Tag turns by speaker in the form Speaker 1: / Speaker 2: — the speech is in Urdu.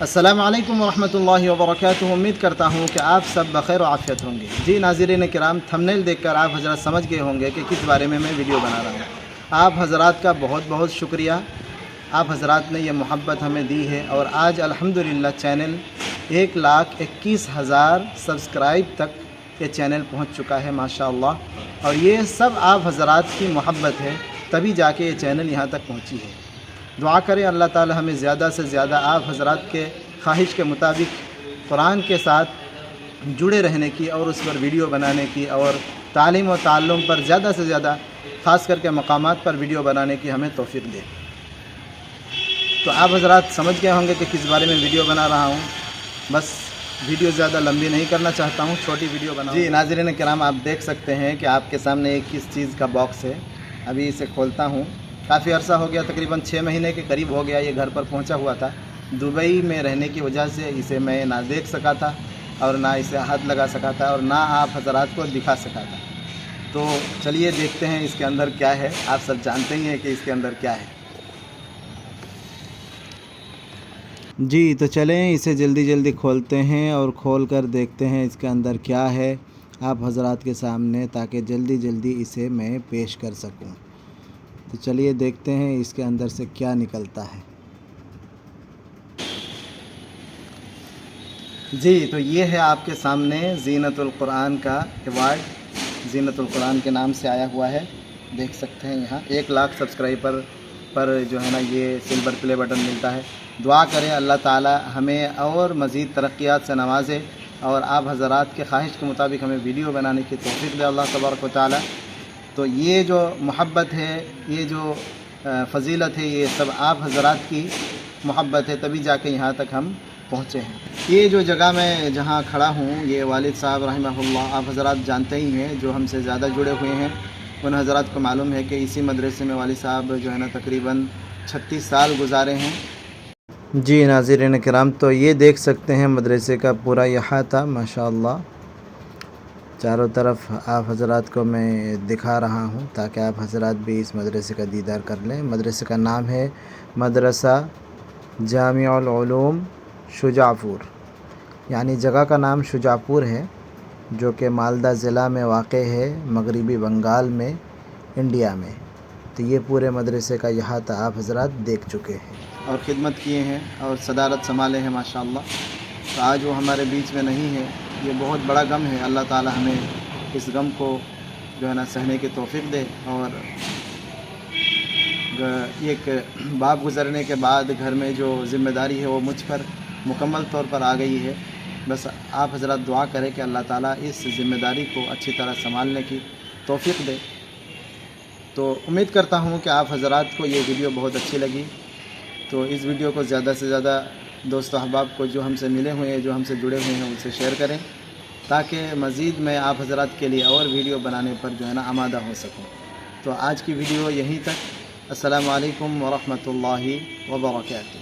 Speaker 1: السلام علیکم ورحمۃ اللہ وبرکاتہ۔ امید کرتا ہوں کہ آپ سب بخیر و عافیت ہوں گے۔ جی ناظرین کرام، تھمبنیل دیکھ کر آپ حضرات سمجھ گئے ہوں گے کہ کس بارے میں ویڈیو بنا رہا ہوں۔ آپ حضرات کا بہت بہت شکریہ، آپ حضرات نے یہ محبت ہمیں دی ہے، اور آج الحمدللہ چینل 1,21,000 سبسکرائب تک یہ چینل پہنچ چکا ہے ماشاءاللہ، اور یہ سب آپ حضرات کی محبت ہے، تبھی جا کے یہ چینل یہاں تک پہنچی ہے۔ دعا کریں اللہ تعالی ہمیں زیادہ سے زیادہ آپ حضرات کے خواہش کے مطابق قرآن کے ساتھ جڑے رہنے کی، اور اس پر ویڈیو بنانے کی، اور تعلیم و تعلم پر زیادہ سے زیادہ خاص کر کے مقامات پر ویڈیو بنانے کی ہمیں توفیق دے۔ تو آپ حضرات سمجھ گئے ہوں گے کہ کس بارے میں ویڈیو بنا رہا ہوں۔ بس ویڈیو زیادہ لمبی نہیں کرنا چاہتا ہوں، چھوٹی ویڈیو بنا۔ جی ناظرین کرام، آپ دیکھ سکتے ہیں کہ آپ کے سامنے ایک کس چیز کا باکس ہے۔ ابھی اسے کھولتا ہوں۔ کافی عرصہ ہو گیا، تقریباً 6 مہینے کے قریب ہو گیا یہ گھر پر پہنچا ہوا تھا۔ دبئی میں رہنے کی وجہ سے اسے میں نہ دیکھ سکا تھا، اور نہ اسے ہاتھ لگا سکا تھا، اور نہ آپ حضرات کو دکھا سکا تھا۔ تو چلیے دیکھتے ہیں اس کے اندر کیا ہے۔ آپ سب جانتے ہی ہیں کہ اس کے اندر کیا ہے۔ جی تو چلیں اسے جلدی جلدی کھولتے ہیں، اور کھول کر دیکھتے ہیں اس کے اندر کیا ہے آپ حضرات کے سامنے، تاکہ جلدی جلدی اسے میں پیش کر سکوں۔ تو چلیے دیکھتے ہیں اس کے اندر سے کیا نکلتا ہے۔ جی تو یہ ہے آپ کے سامنے زینت القرآن کا ایوارڈ، زینت القرآن کے نام سے آیا ہوا ہے، دیکھ سکتے ہیں یہاں 1,00,000 سبسکرائبر پر جو ہے نا یہ سلور پلے بٹن ملتا ہے۔ دعا کریں اللہ تعالی ہمیں اور مزید ترقیات سے نوازے، اور آپ حضرات کے خواہش کے مطابق ہمیں ویڈیو بنانے کی توفیق دے اللہ تبارک و تعالی۔ تو یہ جو محبت ہے، یہ جو فضیلت ہے، یہ سب آپ حضرات کی محبت ہے، تبھی جا کے یہاں تک ہم پہنچے ہیں۔ یہ جو جگہ میں جہاں کھڑا ہوں، یہ والد صاحب رحمہ اللہ آپ حضرات جانتے ہی ہیں، جو ہم سے زیادہ جڑے ہوئے ہیں ان حضرات کو معلوم ہے کہ اسی مدرسے میں والد صاحب جو ہے نا تقریباً 36 سال گزارے ہیں۔ جی ناظرین کرام، تو یہ دیکھ سکتے ہیں مدرسے کا پورا احاطہ ماشاءاللہ، چاروں طرف آپ حضرات کو میں دکھا رہا ہوں تاکہ آپ حضرات بھی اس مدرسے کا دیدار کر لیں۔ مدرسے کا نام ہے مدرسہ جامع العلوم شجاع پور، یعنی جگہ کا نام شجاع پور ہے، جو کہ مالدہ ضلع میں واقع ہے، مغربی بنگال میں، انڈیا میں۔ تو یہ پورے مدرسے کا احاطہ آپ حضرات دیکھ چکے ہیں، اور خدمت کیے ہیں، اور صدارت سنبھالے ہیں ماشاءاللہ۔ تو آج وہ ہمارے بیچ میں نہیں ہے، یہ بہت بڑا غم ہے۔ اللہ تعالی ہمیں اس غم کو جو ہے نا سہنے کی توفیق دے، اور ایک باپ گزرنے کے بعد گھر میں جو ذمہ داری ہے وہ مجھ پر مکمل طور پر آ گئی ہے۔ بس آپ حضرات دعا کریں کہ اللہ تعالیٰ اس ذمہ داری کو اچھی طرح سنبھالنے کی توفیق دے۔ تو امید کرتا ہوں کہ آپ حضرات کو یہ ویڈیو بہت اچھی لگی۔ تو اس ویڈیو کو زیادہ سے زیادہ دوست و احباب کو جو ہم سے ملے ہوئے ہیں، جو ہم سے جڑے ہوئے ہیں، ان سے شیئر کریں، تاکہ مزید میں آپ حضرات کے لیے اور ویڈیو بنانے پر جو ہے نا آمادہ ہو سکوں۔ تو آج کی ویڈیو یہیں تک۔ السلام علیکم ورحمۃ اللہ وبرکاتہ۔